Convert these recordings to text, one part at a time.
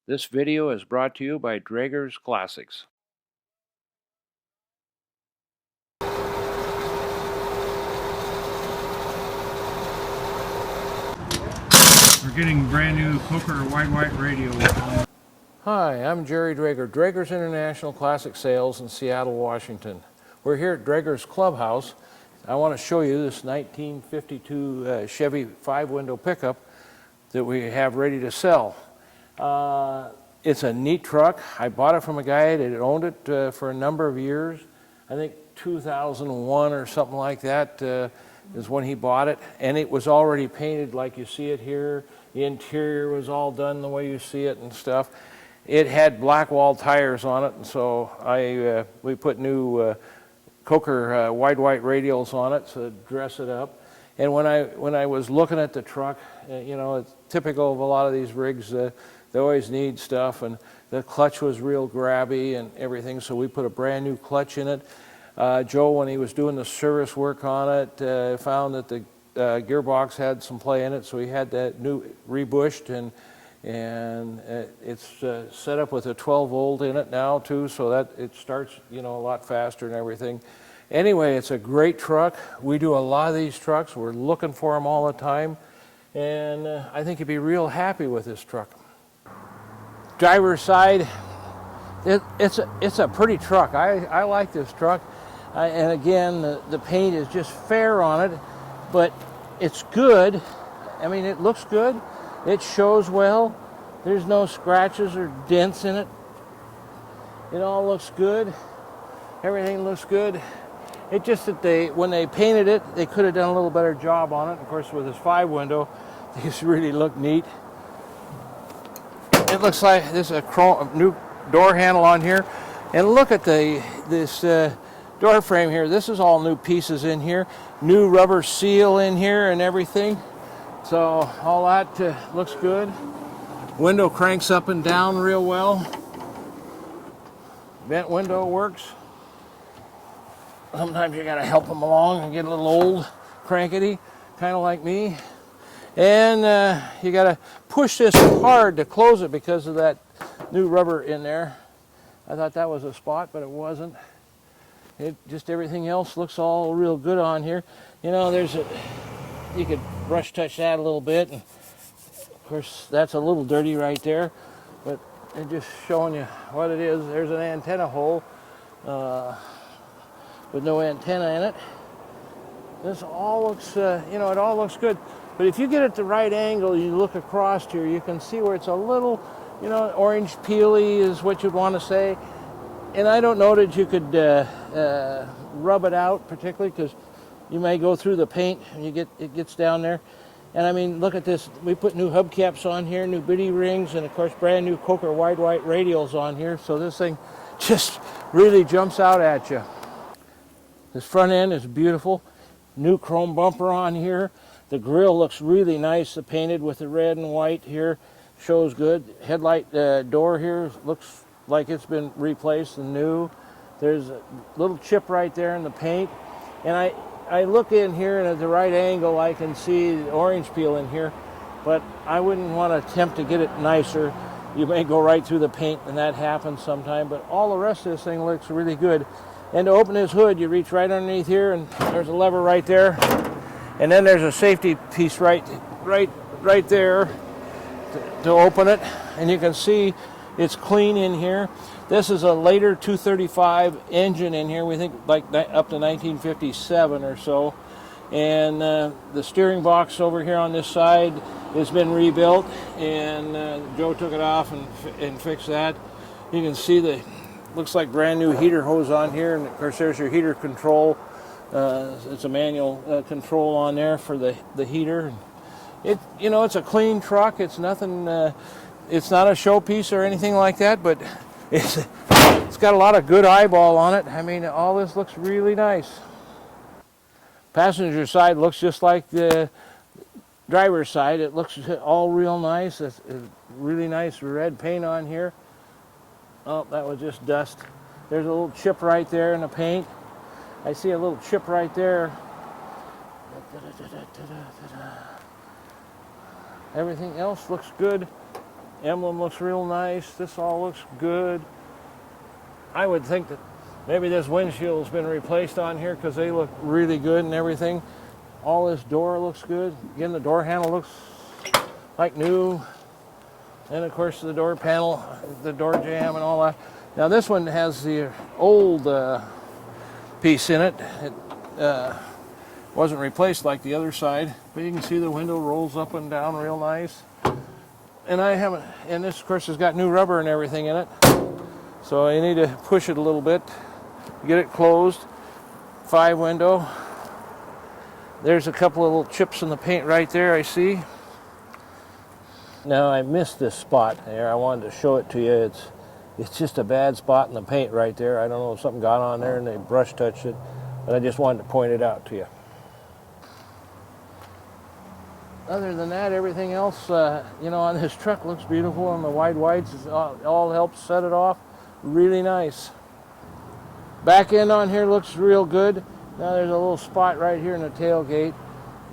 This video is brought to you by Draeger's Classics. We're getting brand new Coker white radial. Hi, I'm Jerry Draeger, Draeger's International Classic Sales in Seattle, Washington. We're here at Draeger's Clubhouse. I want to show you this 1952 Chevy 5-window pickup that we have ready to sell. It's a neat truck. I bought it from a guy that had owned it for a number of years. I think 2001 or something like that is when he bought it. And it was already painted like you see it here. The interior was all done the way you see it and stuff. It had black wall tires on it, and so we put new Coker white radials on it to dress it up. And when I was looking at the truck, you know, it's typical of a lot of these rigs. They always need stuff, and the clutch was real grabby and everything, so we put a brand new clutch in it. Joe, when he was doing the service work on it, found that the gearbox had some play in it, so he had that new rebushed, and it's set up with a 12 volt in it now too, so that it starts, you know, a lot faster and everything. Anyway, it's a great truck. We do a lot of these trucks. We're looking for them all the time, and I think you'd be real happy with this truck. Driver's side, it's a pretty truck. I like this truck, and again, the paint is just fair on it, but it's good. I mean, it looks good. It shows well. There's no scratches or dents in it. It all looks good. Everything looks good. It just that when they painted it, they could have done a little better job on it. Of course, with this 5-window, these really look neat. It looks like there's a new door handle on here. And look at this door frame here. This is all new pieces in here. New rubber seal in here and everything. So all that looks good. Window cranks up and down real well. Vent window works. Sometimes you gotta help them along and get a little old, crankety, kind of like me. And you gotta push this hard to close it because of that new rubber in there. I thought that was a spot, but it wasn't. Just everything else looks all real good on here. You know, you could brush touch that a little bit, and of course that's a little dirty right there, but it's just showing you what it is. There's an antenna hole with no antenna in it. This all looks, you know, it all looks good. But if you get it the right angle, you look across here, you can see where it's a little, you know, orange peely is what you'd want to say. And I don't know that you could rub it out particularly, because you may go through the paint and it gets down there. And I mean, look at this. We put new hubcaps on here, new biddy rings, and of course brand new Coker white radials on here. So this thing just really jumps out at you. This front end is beautiful. New chrome bumper on here. The grille looks really nice. The painted with the red and white here shows good. Headlight door here looks like it's been replaced and new. There's a little chip right there in the paint. And I look in here, and at the right angle I can see the orange peel in here, but I wouldn't want to attempt to get it nicer. You may go right through the paint, and that happens sometime, but all the rest of this thing looks really good. And to open this hood, you reach right underneath here, and there's a lever right there. And then there's a safety piece right there to open it. And you can see it's clean in here. This is a later 235 engine in here. We think like up to 1957 or so. And the steering box over here on this side has been rebuilt. And Joe took it off and fixed that. You can see looks like brand new heater hose on here. And of course there's your heater control. It's a manual control on there for the heater. You know, it's a clean truck. It's nothing. It's not a showpiece or anything like that, but it's got a lot of good eyeball on it. I mean, all this looks really nice. Passenger side looks just like the driver's side. It looks all real nice. It's really nice red paint on here. Oh, that was just dust. There's a little chip right there in the paint. I see a little chip right there. Everything else looks good. Emblem looks real nice. This all looks good. I would think that maybe this windshield has been replaced on here because they look really good and everything. All this door looks good. Again, the door handle looks like new. And of course the door panel, the door jamb and all that. Now this one has the old piece in it. It wasn't replaced like the other side, but you can see the window rolls up and down real nice. And and this of course has got new rubber and everything in it. So you need to push it a little bit, get it closed. 5 window. There's a couple of little chips in the paint right there, I see. Now I missed this spot there. I wanted to show it to you. It's just a bad spot in the paint right there. I don't know if something got on there and they brush touched it, but I just wanted to point it out to you. Other than that, everything else, on this truck looks beautiful, and the wide whites all helps set it off really nice. Back end on here looks real good. Now there's a little spot right here in the tailgate,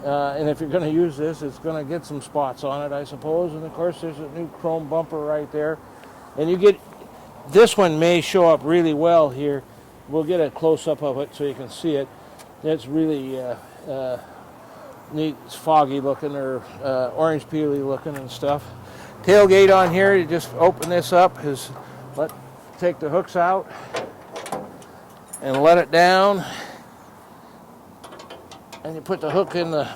and if you're going to use this, it's going to get some spots on it, I suppose. And of course, there's a new chrome bumper right there, and this one may show up really well here. We'll get a close-up of it so you can see it. It's really neat. It's foggy looking, or orange peely looking and stuff. Tailgate on here, you just open this up, take the hooks out and let it down, and you put the hook in the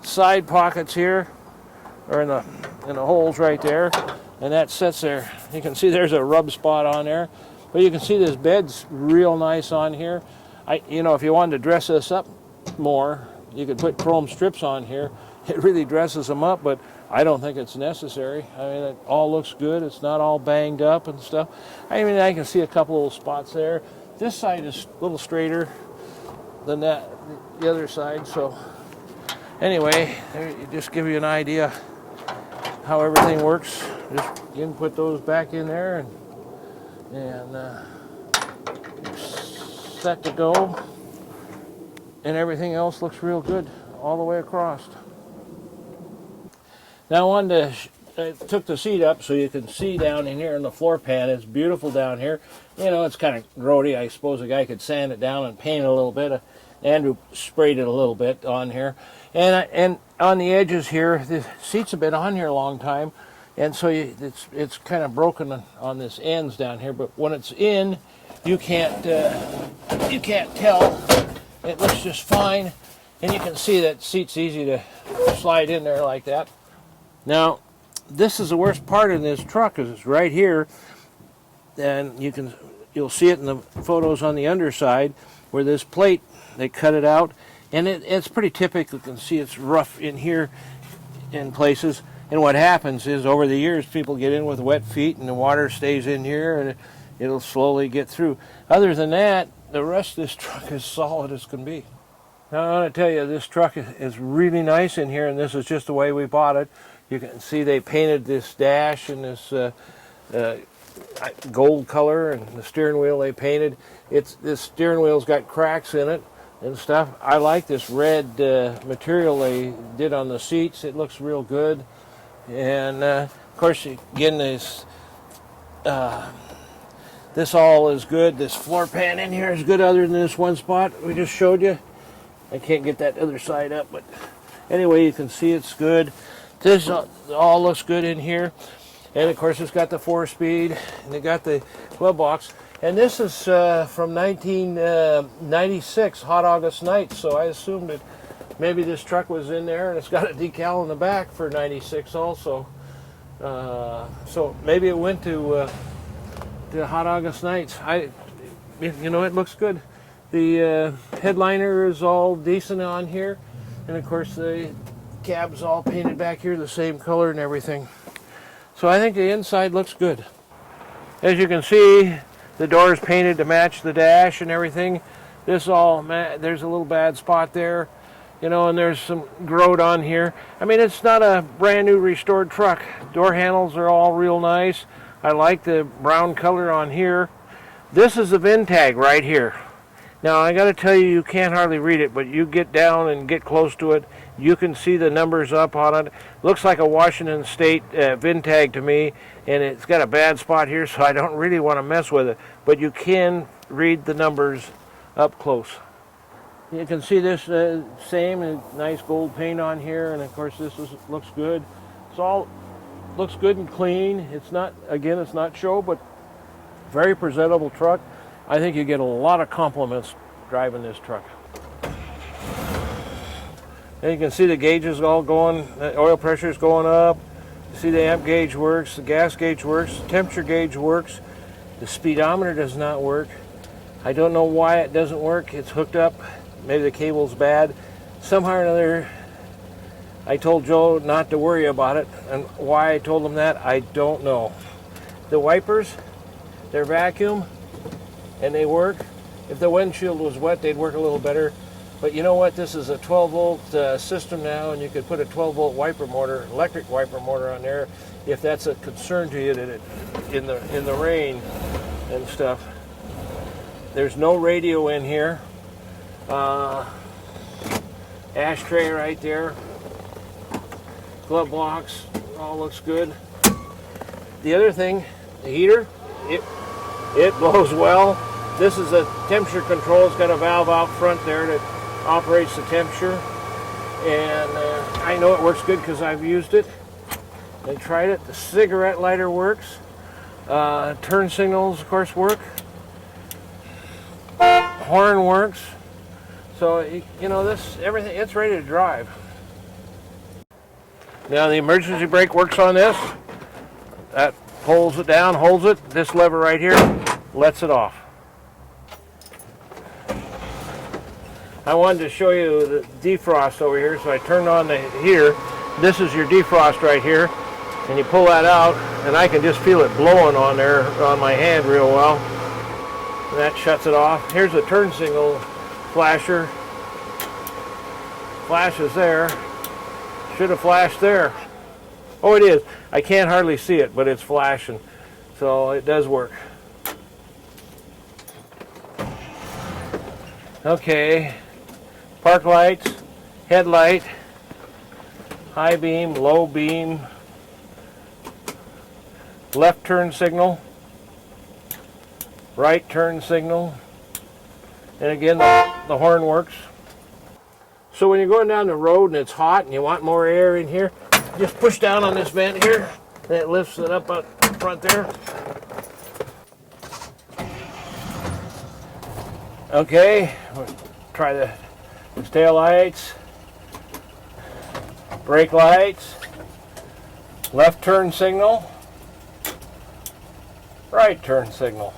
side pockets here, or in the holes right there, and that sits there. You can see there's a rub spot on there, but you can see this bed's real nice on here. If you wanted to dress this up more, you could put chrome strips on here. It really dresses them up, but I don't think it's necessary. I mean, it all looks good. It's not all banged up and stuff. I can see a couple little spots there. This side is a little straighter than the other side. So anyway, just give you an idea how everything works. Just you can put those back in there and set to go. And everything else looks real good all the way across. Now I took the seat up so you can see down in here in the floor pan. It's beautiful down here. It's kind of grody. I suppose a guy could sand it down and paint it a little bit. Andrew sprayed it a little bit on here. And on the edges here, the seats have been on here a long time. And so it's kind of broken on this ends down here. But when it's in, you can't tell. It looks just fine, and you can see that seat's easy to slide in there like that. Now, this is the worst part in this truck, is it's right here, and you'll see it in the photos on the underside where this plate, they cut it out, and it's pretty typical. You can see it's rough in here in places, and what happens is over the years people get in with wet feet and the water stays in here and it'll slowly get through. Other than that, the rest of this truck is solid as can be. Now I want to tell you, this truck is really nice in here, and this is just the way we bought it. You can see they painted this dash in this gold color, and the steering wheel they painted. This steering wheel's got cracks in it and stuff. I like this red material they did on the seats. It looks real good. And of course, again, this all is good. This floor pan in here is good, other than this one spot we just showed you. I can't get that other side up, but anyway, you can see it's good. This all looks good in here. And of course, it's got the 4-speed, and they got the glove box. And this is from 1996, Hot August Night, so I assumed that maybe this truck was in there, and it's got a decal in the back for 96 also. So maybe it went to the Hot August Nights. It looks good. The headliner is all decent on here, and of course the cab's all painted back here the same color and everything. So I think the inside looks good. As you can see, the door is painted to match the dash and everything. There's a little bad spot there, and there's some growth on here. I mean, it's not a brand new restored truck. Door handles are all real nice. I like the brown color on here. This is the VIN tag right here. Now, I got to tell you, you can't hardly read it, but you get down and get close to it, You can see the numbers up on it. Looks like a Washington State VIN tag to me, and it's got a bad spot here, so I don't really want to mess with it. But you can read the numbers up close. You can see this same nice gold paint on here, and of course this looks good. It's all looks good and clean. It's not, again, it's not show, but very presentable truck. I think you get a lot of compliments driving this truck. And you can see the gauges all going, the oil pressure is going up. You see the amp gauge works, the gas gauge works, the temperature gauge works. The speedometer does not work. I don't know why it doesn't work. It's hooked up. Maybe the cable's bad. Somehow or another, I told Joe not to worry about it. And why I told him that, I don't know. The wipers, they're vacuum, and they work. If the windshield was wet, they'd work a little better. But you know what? This is a 12-volt system now, and you could put a 12-volt wiper motor, electric wiper motor on there, if that's a concern to you that in the rain and stuff. There's no radio in here. Ashtray right there. Glove box, all looks good. The other thing, the heater, it blows well. This is a temperature control. It's got a valve out front there that operates the temperature, and I know it works good because I've used it and tried it. The cigarette lighter works. Turn signals, of course, work. Horn works. So you know, this everything, it's ready to drive. Now the emergency brake works on this. That pulls it down, holds it. This lever right here lets it off. I wanted to show you the defrost over here, so I turned on the heater. This is your defrost right here, and you pull that out, and I can just feel it blowing on there on my hand real well. And that shuts it off. Here's a turn signal flasher. Flashes there. Should have flashed there. Oh, it is. I can't hardly see it, but it's flashing, so it does work. Okay. Park lights, headlight, high beam, low beam, left turn signal, right turn signal, and again the horn works. So when you're going down the road and it's hot and you want more air in here, just push down on this vent here, and it lifts it up front there. Okay, we'll try the tail lights, brake lights, left turn signal, right turn signal.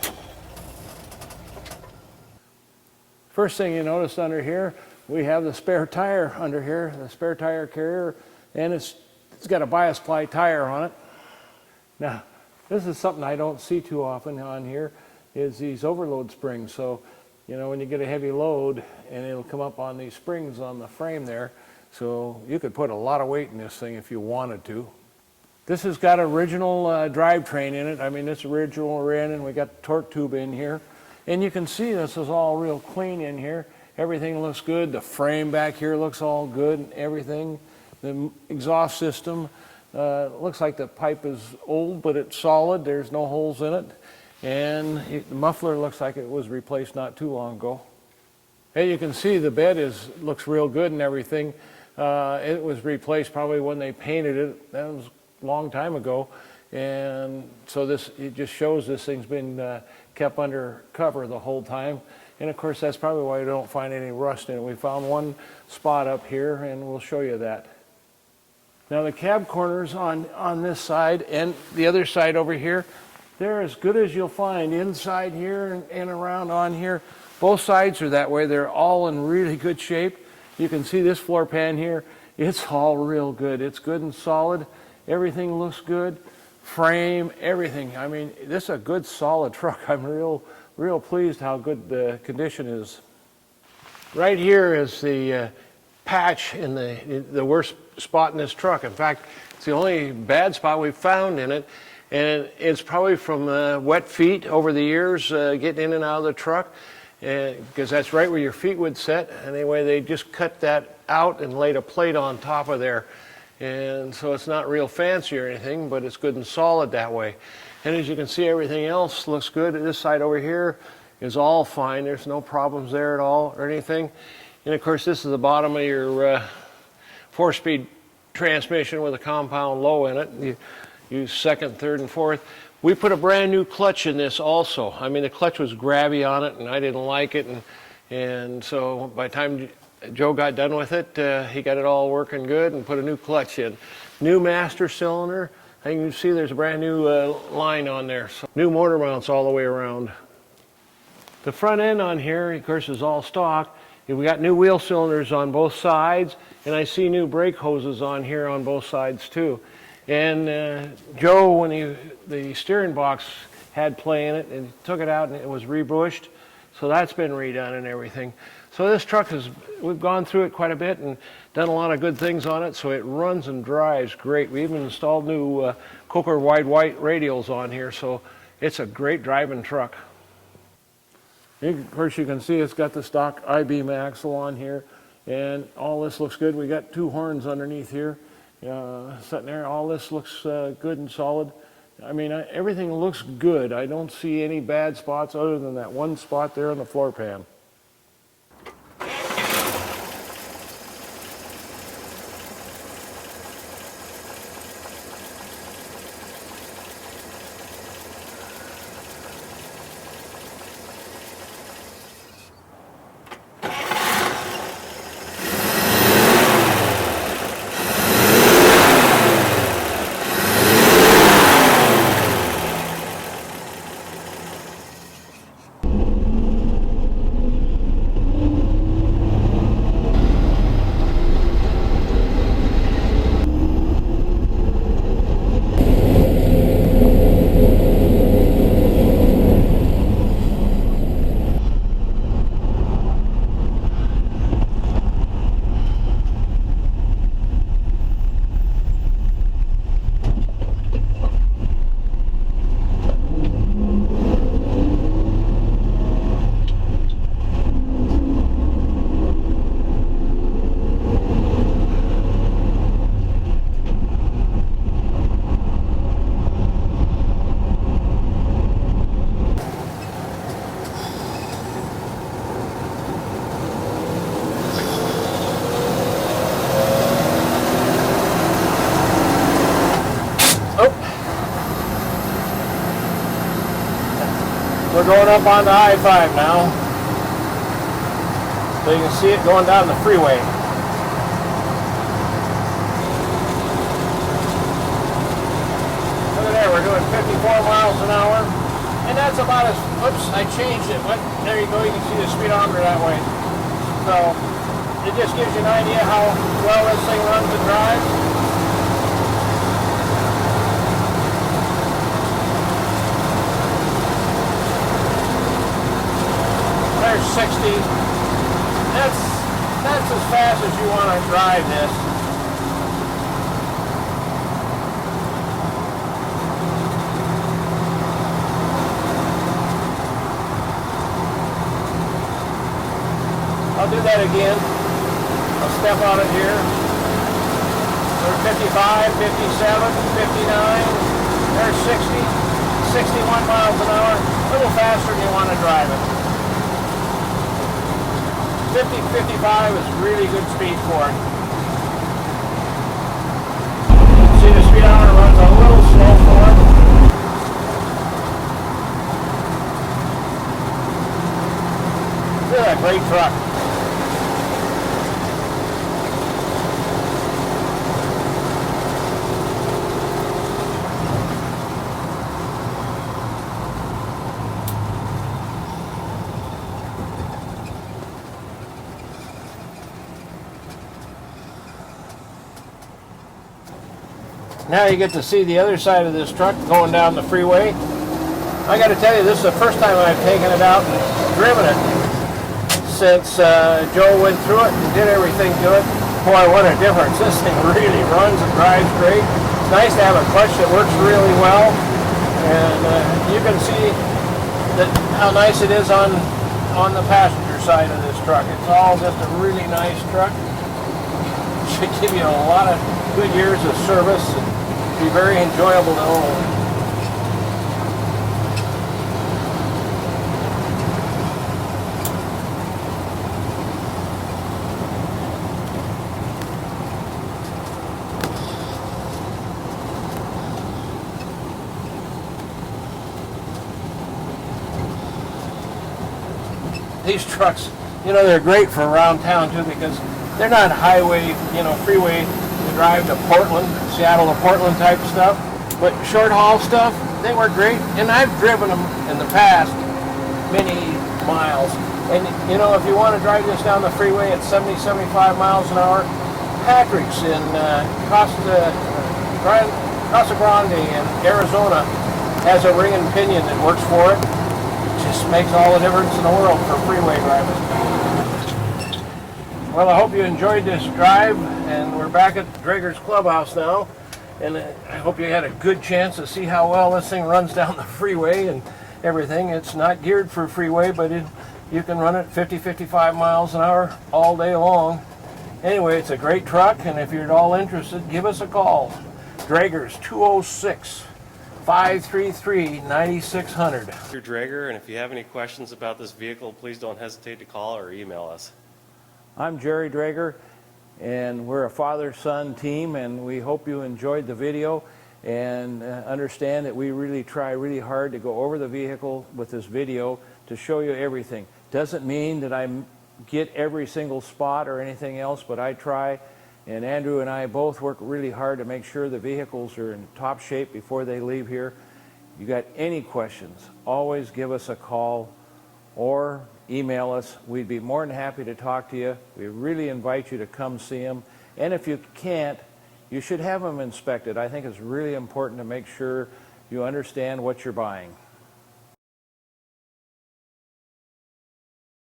First thing you notice under here, we have the spare tire under here, the spare tire carrier, and it's got a bias ply tire on it. Now, this is something I don't see too often on here, is these overload springs. So, you know, when you get a heavy load, and it'll come up on these springs on the frame there, so you could put a lot of weight in this thing if you wanted to. This has got original drivetrain in it. I mean, it's original rear, and we got the torque tube in here. And you can see this is all real clean in here. Everything looks good. The frame back here looks all good and everything. The exhaust system looks like the pipe is old, but it's solid. There's no holes in it. And the muffler looks like it was replaced not too long ago. And you can see the bed looks real good and everything. It was replaced probably when they painted it. That was a long time ago. And so it just shows this thing's been kept under cover the whole time. And of course, that's probably why you don't find any rust in it. We found one spot up here, and we'll show you that. Now the cab corners on this side and the other side over here, they're as good as you'll find inside here and around on here. Both sides are that way. They're all in really good shape. You can see this floor pan here. It's all real good. It's good and solid. Everything looks good. Frame, everything. I mean, this is a good, solid truck. I'm real pleased how good the condition is. Right here is the patch in the worst spot in this truck. In fact, it's the only bad spot we've found in it. And it's probably from wet feet over the years, getting in and out of the truck, because that's right where your feet would set. Anyway, they just cut that out and laid a plate on top of there. And so it's not real fancy or anything, but it's good and solid that way. And as you can see, everything else looks good. This side over here is all fine. There's no problems there at all or anything. And of course, this is the bottom of your 4-speed transmission with a compound low in it. You use second, third, and fourth. We put a brand new clutch in this also. I mean, the clutch was grabby on it, and I didn't like it. And so by the time Joe got done with it, he got it all working good and put a new clutch in. New master cylinder. And you can see there's a brand new line on there. So new motor mounts all the way around. The front end on here, of course, is all stock. We got new wheel cylinders on both sides, and I see new brake hoses on here on both sides too. And Joe, when the steering box had play in it, and he took it out and it was rebushed, so that's been redone and everything. So this truck we've gone through it quite a bit and done a lot of good things on it, so it runs and drives great. We even installed new Coker wide white radials on here, so it's a great driving truck. Of course, you can see it's got the stock I-beam axle on here, and all this looks good. We got 2 horns underneath here sitting there. All this looks good and solid. I mean, everything looks good. I don't see any bad spots other than that one spot there on the floor pan. We're going up on the I-5 now. So you can see it going down the freeway. Look at there, we're doing 54 miles an hour. And that's about as, oops, I changed it. What? There you go, you can see the speedometer that way. So it just gives you an idea how well this thing runs and drives. There's 60. That's as fast as you want to drive this. I'll do that again. I'll step on it here. There's 55, 57, 59. There's 60, 61 miles an hour. A little faster than you want to drive it. 50, 55 is really good speed for it. See, the speedometer runs a little slow for it. Look at that great truck. Now you get to see the other side of this truck going down the freeway. I got to tell you, this is the first time I've taken it out and driven it since Joe went through it and did everything to it. Boy, what a difference. This thing really runs and drives great. It's nice to have a clutch that works really well. And you can see that how nice it is on the passenger side of this truck. It's all just a really nice truck. Should give you a lot of good years of service and be very enjoyable to own. These trucks, you know, they're great for around town too because they're not highway, you know, freeway to drive to Portland, Seattle to Portland type stuff, but short haul stuff, they work great. And I've driven them in the past many miles. And you know, if you want to drive this down the freeway at 70, 75 miles an hour, Patrick's in Casa Grande in Arizona has a ring and pinion that works for it. Just makes all the difference in the world for freeway driving. Well, I hope you enjoyed this drive, and we're back at Drager's Clubhouse now, and I hope you had a good chance to see how well this thing runs down the freeway and everything. It's not geared for freeway, but you can run it 50, 55 miles an hour all day long. Anyway, it's a great truck, and if you're at all interested, give us a call. Drager's 206-533-9600. Mr. Drager, and if you have any questions about this vehicle, please don't hesitate to call or email us. I'm Jerry Drager, and we're a father-son team, and we hope you enjoyed the video and understand that we really try really hard to go over the vehicle with this video to show you everything. Doesn't mean that I get every single spot or anything else, but I try, and Andrew and I both work really hard to make sure the vehicles are in top shape before they leave here. You got any questions, always give us a call or email us. We'd be more than happy to talk to you. We really invite you to come see them. And if you can't, you should have them inspected. I think it's really important to make sure you understand what you're buying.